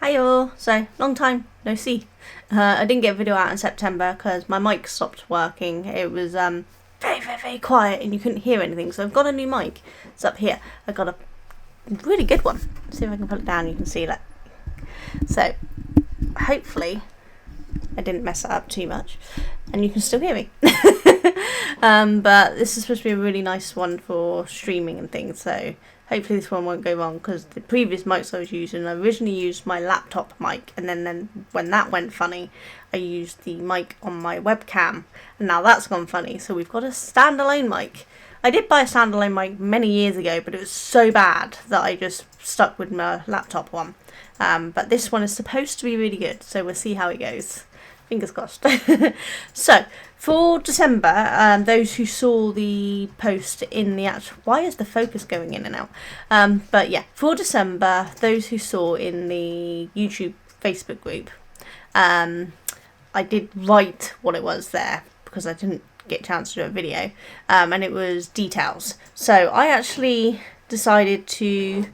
Hi all! So, long time no see. I didn't get a video out in September because my mic stopped working. It was very quiet and you couldn't hear anything. So I've got a new mic. It's up here. I got a really good one. Let's see if I can put it down, you can see that. So, hopefully I didn't mess it up too much and you can still hear me. But this is supposed to be a really nice one for streaming and things, so hopefully this one won't go wrong, because the previous mics I was using, I originally used my laptop mic, and then when that went funny, I used the mic on my webcam, and now that's gone funny, so we've got a standalone mic. I did buy a standalone mic many years ago, but it was so bad that I just stuck with my laptop one. But this one is supposed to be really good, so we'll see how it goes. Fingers crossed. So, for December, those who saw the post in the actual... Why is the focus going in and out? But yeah, for December, those who saw in the YouTube Facebook group, I did write what it was there, because I didn't get a chance to do a video, and it was details. So, I actually decided to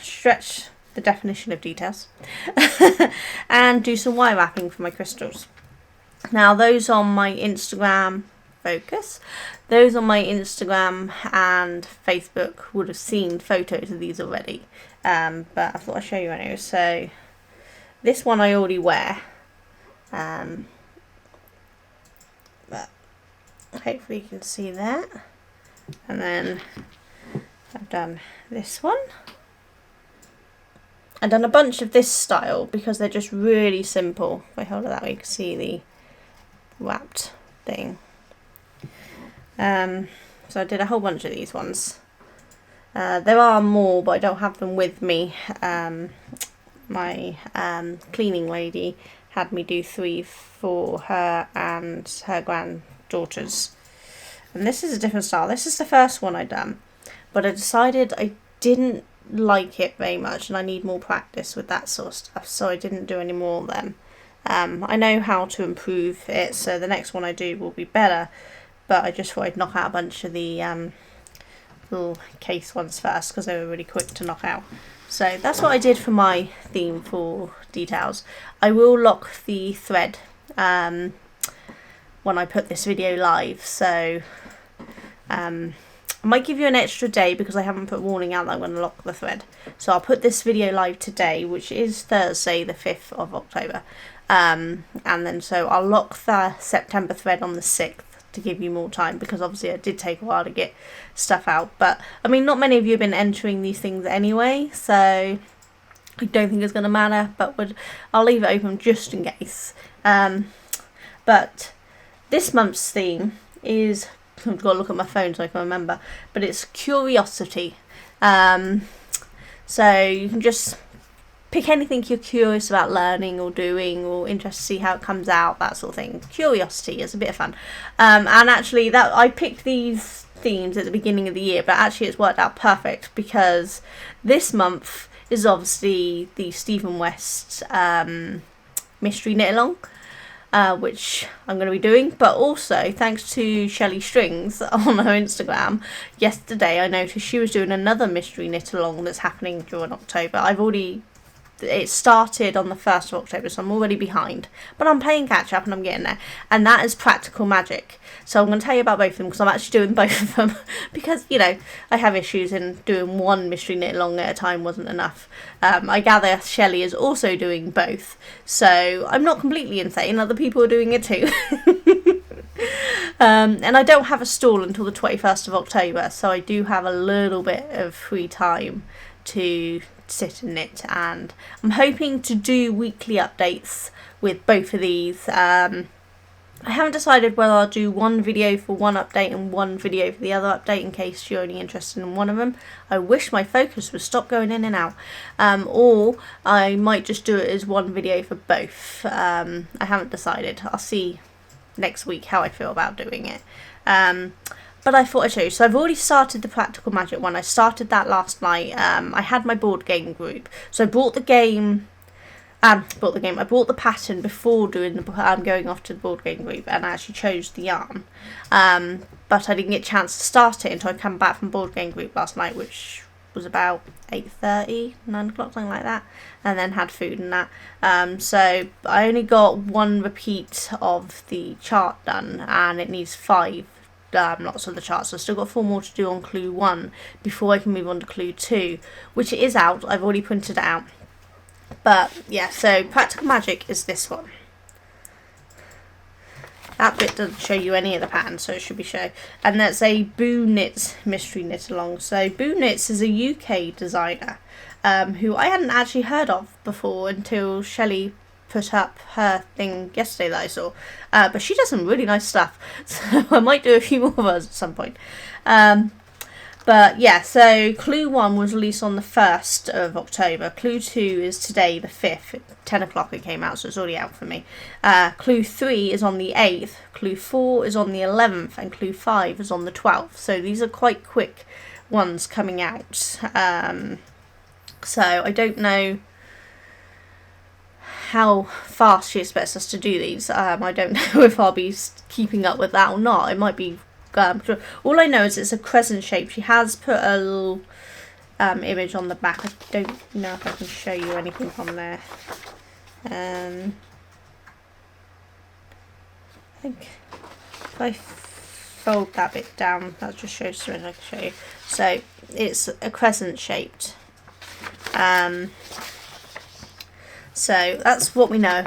stretch the definition of details and do some wire wrapping for my crystals. Now those on my Instagram those on my Instagram and Facebook would have seen photos of these already, but I thought I'd show you anyway. So this one I already wear, but hopefully you can see that. And then I've done this one. I've done a bunch of this style because they're just really simple. If I hold it that way, you can see the wrapped thing. So I did a whole bunch of these ones. There are more, but I don't have them with me. My cleaning lady had me do 3 for her and her granddaughters. And this is a different style. This is the first one I've done, but I decided I didn't like it very much and I need more practice with that sort of stuff, so I didn't do any more of them. I know how to improve it, so the next one I do will be better, but I just thought I'd knock out a bunch of the little case ones first because they were really quick to knock out. So that's what I did for my theme for details. I will lock the thread when I put this video live, so I might give you an extra day because I haven't put warning out that I'm going to lock the thread. So I'll put this video live today, which is Thursday the 5th of October. And then so I'll lock the September thread on the 6th to give you more time, because obviously it did take a while to get stuff out. But I mean, not many of you have been entering these things anyway, so I don't think it's going to matter, but I'll leave it open just in case. But this month's theme is... I've got to look at my phone so I can remember, but it's curiosity. So you can just pick anything you're curious about learning or doing or interested to see how it comes out, that sort of thing. Curiosity is a bit of fun. And actually that I picked these themes at the beginning of the year, but actually it's worked out perfect because this month is obviously the Stephen West mystery knit along. Which I'm going to be doing, but also thanks to Shelley Strings on her Instagram, yesterday I noticed she was doing another mystery knit along that's happening during October. It started on the 1st of October, so I'm already behind, but I'm playing catch up and I'm getting there, and that is Practical Magic. So I'm going to tell you about both of them because I'm actually doing both of them because, you know, I have issues and doing one mystery knit along at a time wasn't enough. I gather Shelley is also doing both, so I'm not completely insane, other people are doing it too. And I don't have a stall until the 21st of October, so I do have a little bit of free time to sit and knit, and I'm hoping to do weekly updates with both of these. I haven't decided whether I'll do one video for one update and one video for the other update in case you're only interested in one of them. I wish my focus would stop going in and out, or I might just do it as one video for both. I haven't decided. I'll see next week how I feel about doing it. But I thought I'd show you. So I've already started the Practical Magic one. I started that last night. I had my board game group. So I bought the game. I bought the pattern before doing the going off to the board game group, and I actually chose the yarn. But I didn't get a chance to start it until I came back from board game group last night, which was about 8:30, 9 o'clock, something like that, and then had food and that. So I only got one repeat of the chart done, and it needs 5 lots of the charts, so I've still got 4 more to do on clue 1 before I can move on to clue 2, which is out. I've already printed it out. But yeah, so Practical Magic is this one. That bit doesn't show you any of the patterns, so it should be show. And that's a Boo Knits mystery knit along. So Boo Knits is a UK designer who I hadn't actually heard of before until Shelley put up her thing yesterday that I saw. But she does some really nice stuff, so I might do a few more of hers at some point. But yeah, so clue 1 was released on the 1st of October. Clue 2 is today, the 5th, at 10 o'clock it came out, so it's already out for me. Clue 3 is on the 8th, clue 4 is on the 11th, and clue 5 is on the 12th. So these are quite quick ones coming out. So I don't know how fast she expects us to do these. I don't know if I'll be keeping up with that or not. It might be all I know is it's a crescent shape. She has put a little image on the back. I don't know if I can show you anything from there. I think if I fold that bit down, that just shows something I can show you. So it's a crescent shaped. So that's what we know.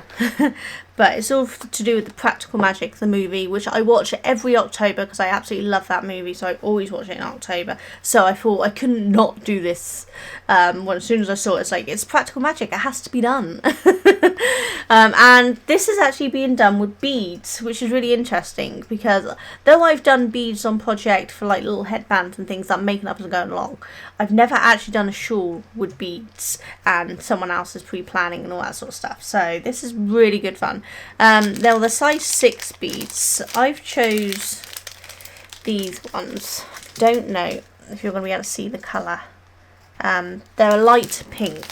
But it's all to do with the Practical Magic, the movie, which I watch every October because I absolutely love that movie, so I always watch it in October. So I thought I couldn't not do this. As soon as I saw it, it's like, it's Practical Magic, it has to be done. And this is actually being done with beads, which is really interesting because though I've done beads on project for like little headbands and things that I'm making up as I'm going along, I've never actually done a shawl with beads and someone else is pre-planning and all that sort of stuff. So this is really good fun. Now the size 6 beads, I've chose these ones. Don't know if you're going to be able to see the colour. They're a light pink.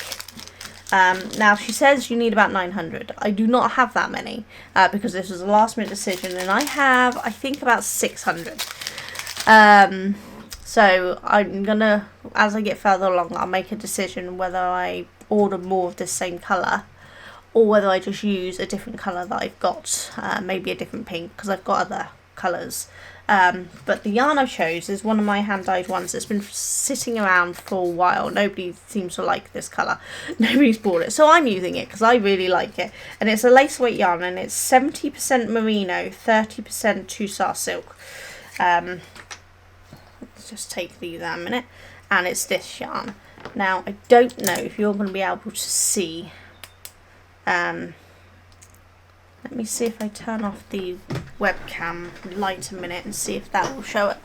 Now she says you need about 900. I do not have that many because this was a last minute decision, and I have, I think, about 600. So I'm gonna, as I get further along, I'll make a decision whether I order more of the same colour or whether I just use a different colour that I've got, maybe a different pink, because I've got other colours. But the yarn I've chose is one of my hand-dyed ones that's been sitting around for a while. Nobody seems to like this colour. Nobody's bought it. So I'm using it because I really like it. And it's a lace weight yarn, and it's 70% merino, 30% Tussar silk. Let's just take these out a minute. And it's this yarn. Now, I don't know if you're going to be able to see. Let me see if I turn off the webcam light a minute and see if that will show it.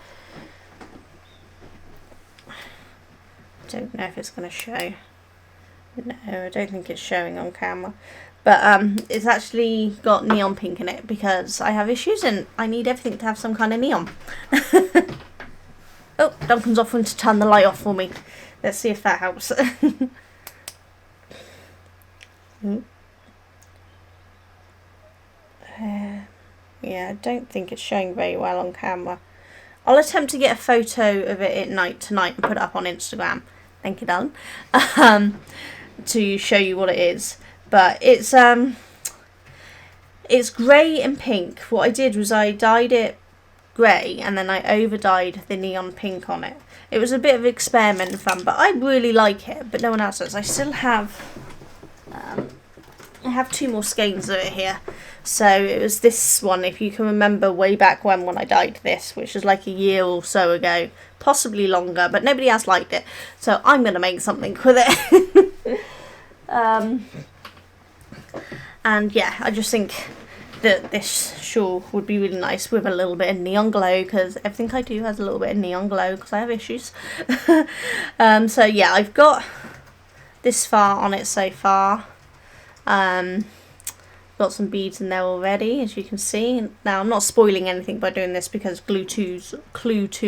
Don't know if it's going to show. No, I don't think it's showing on camera. But it's actually got neon pink in it because I have issues and I need everything to have some kind of neon. Oh, Duncan's offering to turn the light off for me. Let's see if that helps. Yeah, I don't think it's showing very well on camera. I'll attempt to get a photo of it at night tonight and put it up on Instagram. Thank you, darling. To show you what it is. But it's grey and pink. What I did was I dyed it grey and then I over-dyed the neon pink on it. It was a bit of experiment and fun, but I really like it, but no one else does. I still have I have 2 more skeins of it here. So it was this one, if you can remember way back when I dyed this, which was like a year or so ago, possibly longer, but nobody else liked it. So I'm going to make something with it. And yeah, I just think that this shawl would be really nice with a little bit of neon glow, because everything I do has a little bit of neon glow because I have issues. So yeah, I've got this far on it so far. Got some beads in there already, as you can see. Now I'm not spoiling anything by doing this because clue 2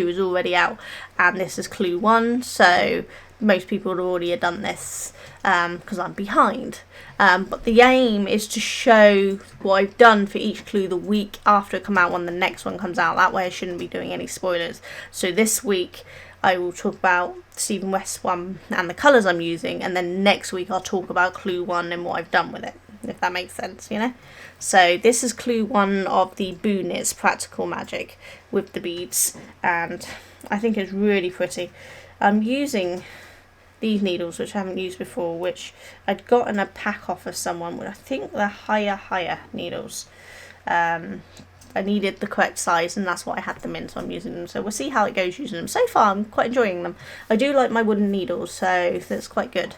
is already out and this is clue 1, so most people would already have done this because I'm behind. But the aim is to show what I've done for each clue the week after it comes out when the next one comes out. That way I shouldn't be doing any spoilers. So this week I will talk about Stephen West one and the colours I'm using, and then next week I'll talk about clue 1 and what I've done with it, if that makes sense, you know. So this is clue 1 of the Boo Knits Practical Magic with the beads, and I think it's really pretty. I'm using these needles, which I haven't used before, which I'd got in a pack off of someone, but I think they're higher needles. I needed the correct size, and that's what I had them in, so I'm using them. So we'll see how it goes using them. So far, I'm quite enjoying them. I do like my wooden needles, so that's quite good.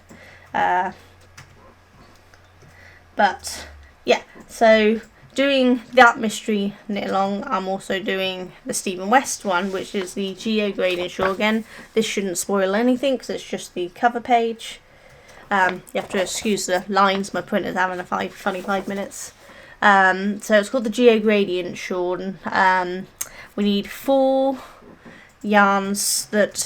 But yeah, so doing that mystery knit along, I'm also doing the Stephen West one, which is the Geo Gradient Shawl. Again, this shouldn't spoil anything because it's just the cover page. You have to excuse the lines, my printer's having a funny 5 minutes. So it's called the Geo Gradient Shawl. We need 4 yarns that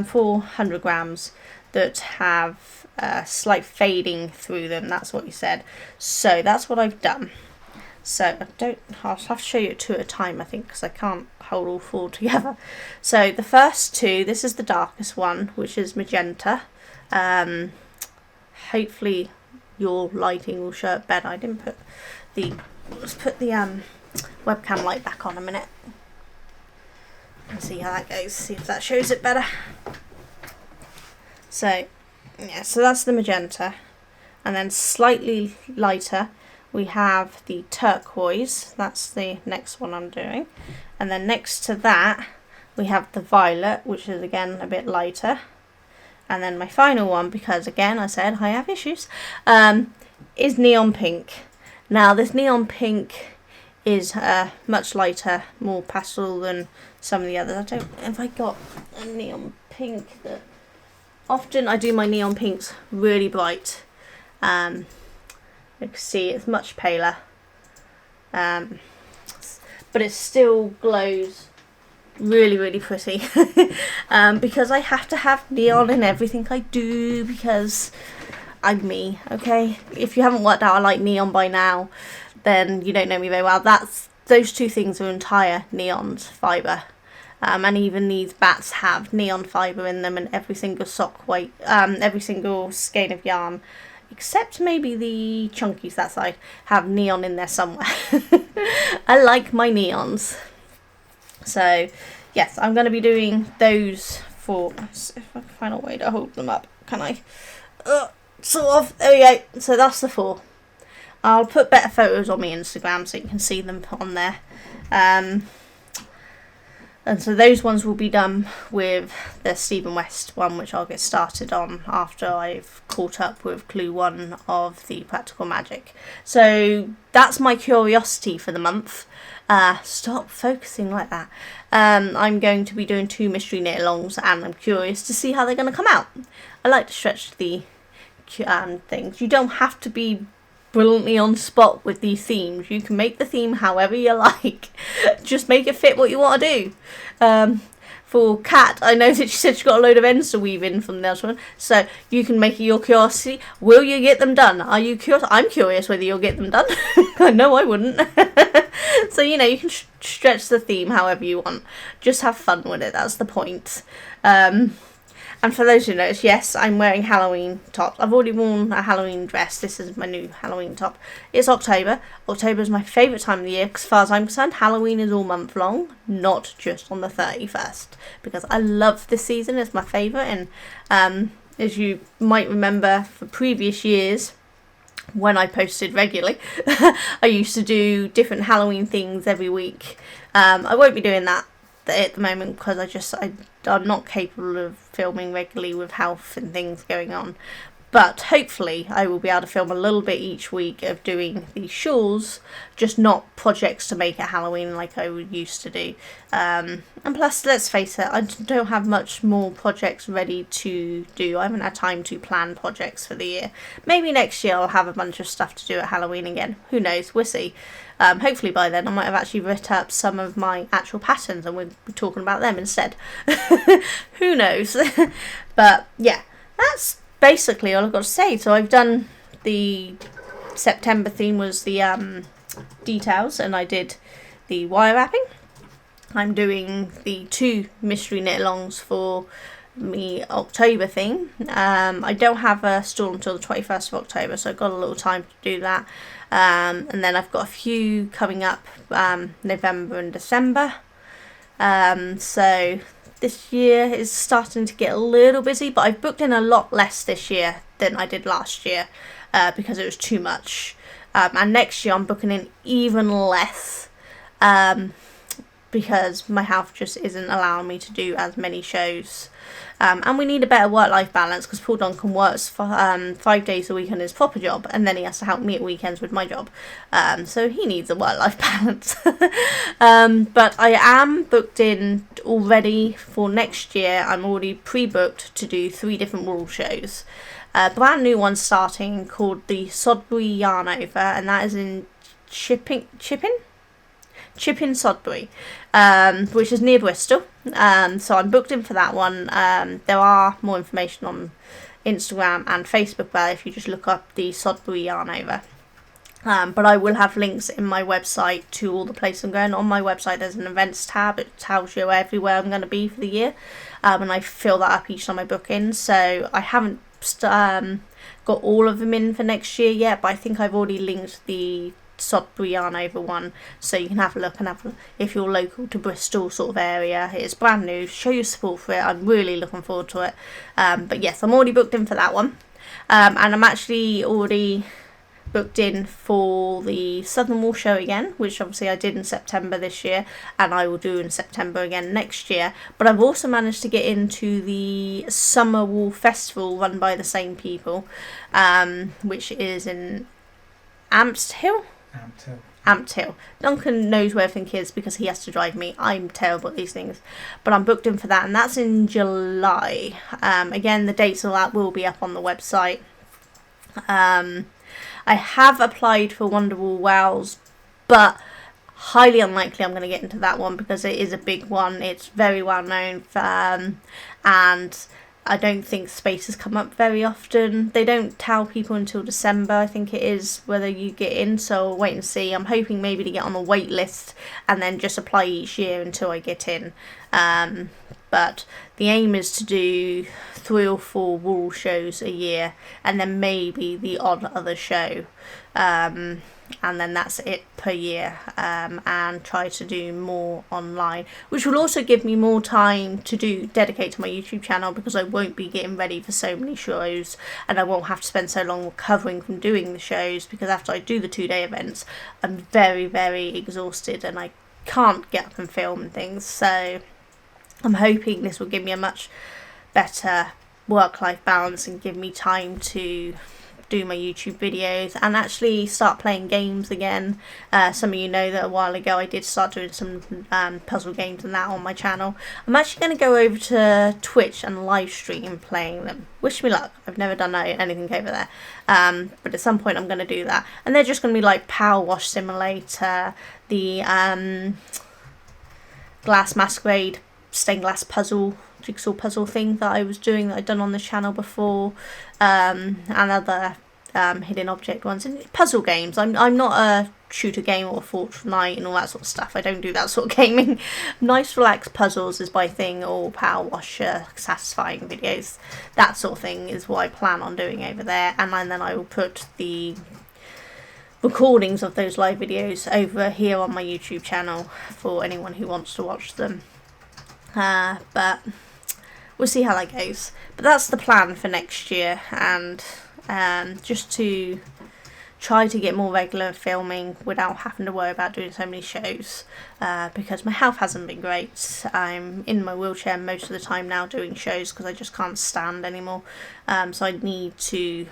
400 grams that have slight fading through them. That's what he said. So that's what I've done. So I'll have to show you 2 at a time, I think, because I can't hold all 4 together. So the first 2, this is the darkest one, which is magenta. Hopefully your lighting will show it better. I didn't put the, let's put the webcam light back on a minute and see how that goes, see if that shows it better. So yeah, so that's the magenta, and then slightly lighter we have the turquoise. That's the next one I'm doing, and then next to that we have the violet, which is again a bit lighter, and then my final one, because again I said I have issues, is neon pink. Now this neon pink is much lighter, more pastel than some of the others. I don't know if I got a neon pink that often I do my neon pinks really bright. You can see it's much paler, but it still glows really pretty. Because I have to have neon in everything I do, because I'm me, okay? If you haven't worked out I like neon by now, then you don't know me very well. Those 2 things are entire neon fibre. And even these bats have neon fibre in them, and every single sock weight, every single skein of yarn, except maybe the chunkies that side, have neon in there somewhere. I like my neons. So yes, I'm going to be doing those for, if I can find a way to hold them up, can I? Sort of, there we go. So that's the 4. I'll put better photos on my Instagram so you can see them on there. And so those ones will be done with the Stephen West one, which I'll get started on after I've caught up with clue 1 of the Practical Magic. So that's my curiosity for the month. Stop focusing like that. I'm going to be doing 2 mystery knit alongs, and I'm curious to see how they're going to come out. I like to stretch the things. You don't have to be brilliantly on spot with these themes. You can make the theme however you like. Just make it fit what you want to do. For Kat, I know that she said she got a load of ends to weave in from the other one, so you can make it your curiosity. Will you get them done? Are you curious? I'm curious whether you'll get them done. I know I wouldn't. So you know, you can stretch the theme however you want. Just have fun with it. That's the point. And for those who notice, yes, I'm wearing Halloween tops. I've already worn a Halloween dress. This is my new Halloween top. It's October. October is my favourite time of the year, because as far as I'm concerned, Halloween is all month long, not just on the 31st. Because I love this season. It's my favourite. And as you might remember for previous years, when I posted regularly, I used to do different Halloween things every week. I won't be doing that at the moment, because I'm not capable of filming regularly with health and things going on, but hopefully I will be able to film a little bit each week of doing these shawls, just not projects to make it Halloween like I used to do. And plus, let's face it, I don't have much more projects ready to do. I haven't had time to plan projects for the year. Maybe next year I'll have a bunch of stuff to do at Halloween again. Who knows? We'll see. Hopefully by then I might have actually written up some of my actual patterns and we'll be talking about them instead. Who knows? But yeah, that's basically all I've got to say. So I've done the September theme was the details, and I did the wire wrapping. I'm doing the 2 mystery knit alongs for me October thing. I don't have a stall until the 21st of October, so I've got a little time to do that. And then I've got a few coming up November and December. So this year is starting to get a little busy, but I've booked in a lot less this year than I did last year because it was too much. And next year I'm booking in even less because my health just isn't allowing me to do as many shows. And we need a better work-life balance because Paul Duncan works for 5 days a week on his proper job, and then he has to help me at weekends with my job. So he needs a work-life balance. But I am booked in already for next year. I'm already pre-booked to do 3 different wool shows. A brand new one starting called the Salisbury Yarn Over, and that is in Chipping Salisbury, which is near Bristol. So I'm booked in for that one. There are more information on Instagram and Facebook there if you just look up the Salisbury Yarn Over. But I will have links in my website to all the places I'm going. On my website there's an events tab. It tells you everywhere I'm going to be for the year. And I fill that up each time I book in. So I haven't got all of them in for next year yet, but I think I've already linked the Salisbury Yarn Over one, so you can have a look and if you're local to Bristol sort of area. It's brand new. Show your support for it. I'm really looking forward to it. But yes, I'm already booked in for that one. And I'm actually already booked in for the Southern Wool Show again, which obviously I did in September this year, and I will do in September again next year. But I've also managed to get into the Summer Wool Festival run by the same people, which is in Ampst Hill. Duncan knows where everything is because he has to drive me. I'm terrible at these things. But I'm booked in for that, and that's in July. Again, the dates of that will be up on the website. I have applied for Wonderwool Wales, but highly unlikely I'm going to get into that one because it is a big one. It's very well known, and I don't think spaces come up very often. They don't tell people until December, I think it is, whether you get in, so we'll wait and see. I'm hoping maybe to get on the wait list and then just apply each year until I get in. But the aim is to do 3 or 4 wool shows a year, and then maybe the odd other show. And then that's it per year, and try to do more online, which will also give me more time to dedicate to my YouTube channel, because I won't be getting ready for so many shows, and I won't have to spend so long recovering from doing the shows, because after I do the 2-day events I'm very, very exhausted and I can't get up and film and things. So I'm hoping this will give me a much better work-life balance and give me time to do my YouTube videos and actually start playing games again. Some of you know that a while ago I did start doing some puzzle games and that on my channel. I'm actually going to go over to Twitch and live stream playing them. Wish me luck. I've never done anything over there. But at some point I'm going to do that. And they're just going to be like Power Wash Simulator, the Glass Masquerade stained glass puzzle, jigsaw puzzle thing that I was doing, that I'd done on the channel before, and other hidden object ones, and puzzle games. I'm not a shooter game or Fortnite and all that sort of stuff. I don't do that sort of gaming. Nice relaxed puzzles is my thing, or power wash satisfying videos. That sort of thing is what I plan on doing over there, and then I will put the recordings of those live videos over here on my YouTube channel for anyone who wants to watch them. But we'll see how that goes. But that's the plan for next year, and just to try to get more regular filming without having to worry about doing so many shows, because my health hasn't been great. I'm in my wheelchair most of the time now doing shows because I just can't stand anymore. So I need to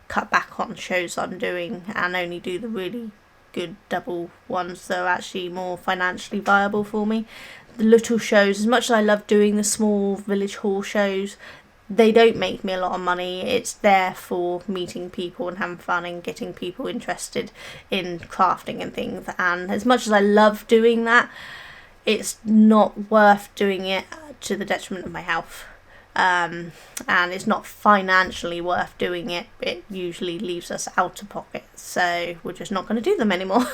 cut back on shows I'm doing and only do the really good double ones that are actually more financially viable for me. The little shows, as much as I love doing the small village hall shows, they don't make me a lot of money. It's there for meeting people and having fun and getting people interested in crafting and things. And as much as I love doing that, it's not worth doing it to the detriment of my health. And it's not financially worth doing it. It usually leaves us out of pocket. So we're just not going to do them anymore.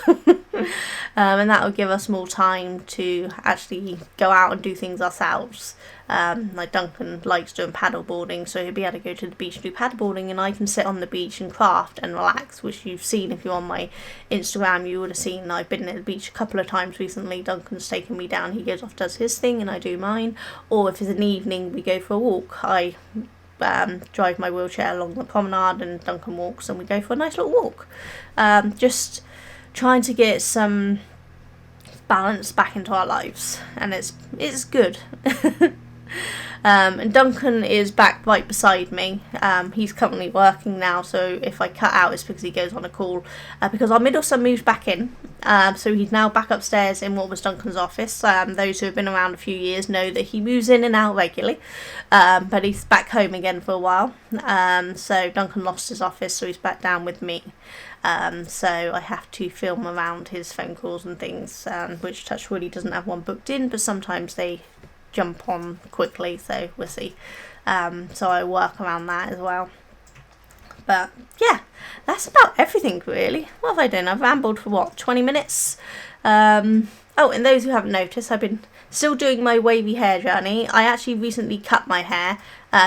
And that will give us more time to actually go out and do things ourselves. Like Duncan likes doing paddleboarding, so he'll be able to go to the beach and do paddleboarding, and I can sit on the beach and craft and relax, which you've seen if you're on my Instagram. You would have seen I've been at the beach a couple of times recently. Duncan's taken me down, he goes off, does his thing, and I do mine. Or if it's an evening, we go for a walk. I drive my wheelchair along the promenade and Duncan walks, and we go for a nice little walk. Just trying to get some balance back into our lives, and it's good. And Duncan is back right beside me. He's currently working now, so if I cut out it's because he goes on a call, because our middle son moved back in, so he's now back upstairs in what was Duncan's office. Those who have been around a few years know that he moves in and out regularly, but he's back home again for a while. So Duncan lost his office, so he's back down with me. So I have to film around his phone calls and things, which touch wood, he doesn't have one booked in, but sometimes they jump on quickly, so we'll see. So I work around that as well. But yeah, that's about everything really. What have I done? I've rambled for what, 20 minutes? Oh, and those who haven't noticed, I've been still doing my wavy hair journey. I actually recently cut my hair.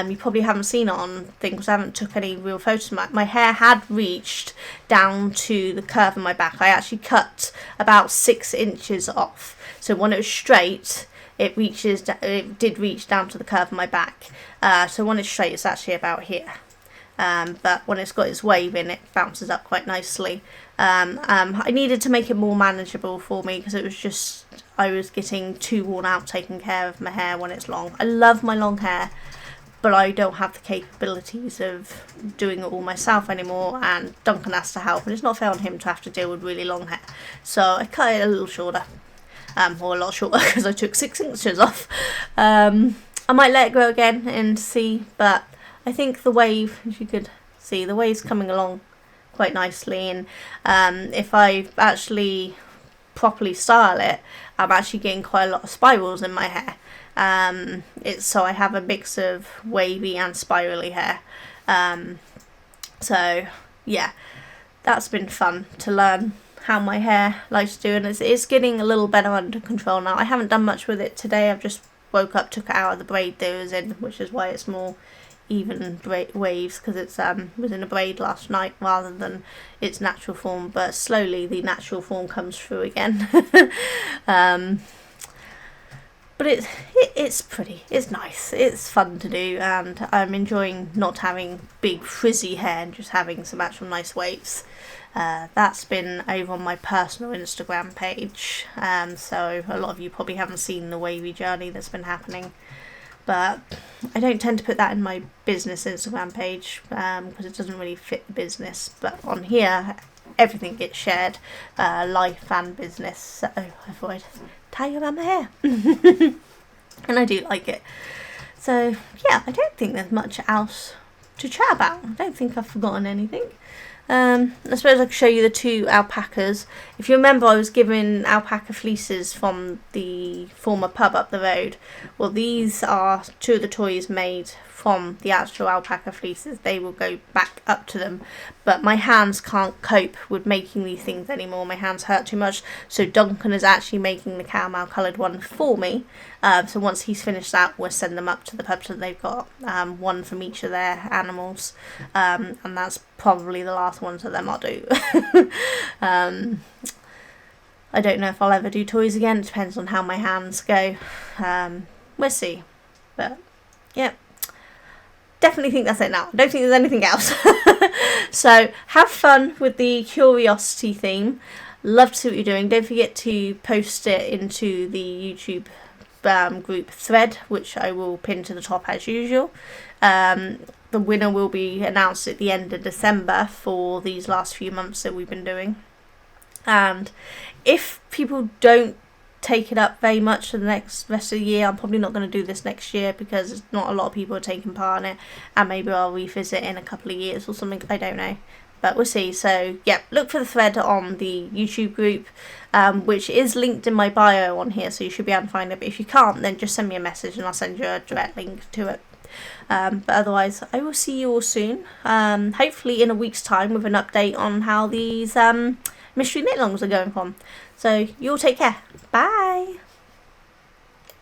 You probably haven't seen it on things. I haven't took any real photos of my hair had reached down to the curve of my back. I actually cut about 6 inches off. So when it was straight, it did reach down to the curve of my back. So when it's straight, it's actually about here. But when it's got its wave in, it bounces up quite nicely. I needed to make it more manageable for me, because it was just, I was getting too worn out taking care of my hair when it's long. I love my long hair, but I don't have the capabilities of doing it all myself anymore, and Duncan has to help, and it's not fair on him to have to deal with really long hair. So I cut it a little shorter. Or a lot shorter, because I took 6 inches off. I might let it grow again and see, but I think the wave, as you could see, the wave's coming along quite nicely, and if I actually properly style it, I'm actually getting quite a lot of spirals in my hair. So I have a mix of wavy and spirally hair. So yeah, that's been fun to learn how my hair likes to do, and it's getting a little better under control now. I haven't done much with it today. I've just woke up, took it out of the braid that it was in, which is why it's more even waves, because it's was in a braid last night rather than its natural form. But slowly the natural form comes through again. But it's pretty, it's nice, it's fun to do, and I'm enjoying not having big frizzy hair and just having some actual nice waves. That's been over on my personal Instagram page, so a lot of you probably haven't seen the wavy journey that's been happening, but I don't tend to put that in my business Instagram page, because it doesn't really fit the business. But on here everything gets shared, life and business, so I thought I'd tell you about my hair. And I do like it. So yeah, I don't think there's much else to chat about. I don't think I've forgotten anything. I suppose I could show you the 2 alpacas. If you remember, I was given alpaca fleeces from the former pub up the road. Well, these are 2 of the toys made from the actual alpaca fleeces. They will go back up to them, but my hands can't cope with making these things anymore. My hands hurt too much, so Duncan is actually making the caramel coloured one for me. So once he's finished that, we'll send them up to the pub, so they've got one from each of their animals, and that's probably the last ones that them I'll do. I don't know if I'll ever do toys again. It depends on how my hands go. We'll see, but yeah, definitely think that's it now. I don't think there's anything else. So have fun with the curiosity theme. Love to see what you're doing. Don't forget to post it into the YouTube group thread, which I will pin to the top as usual. The winner will be announced at the end of December for these last few months that we've been doing. And if people don't take it up very much for the rest of the year, I'm probably not going to do this next year, because not a lot of people are taking part in it, and maybe I'll revisit in a couple of years or something. I don't know, but we'll see. So yeah, look for the thread on the YouTube group, which is linked in my bio on here, so you should be able to find it. But if you can't, then just send me a message and I'll send you a direct link to it. But otherwise, I will see you all soon, hopefully in a week's time, with an update on how these mystery knit alongs are going on. So you all take care. Bye.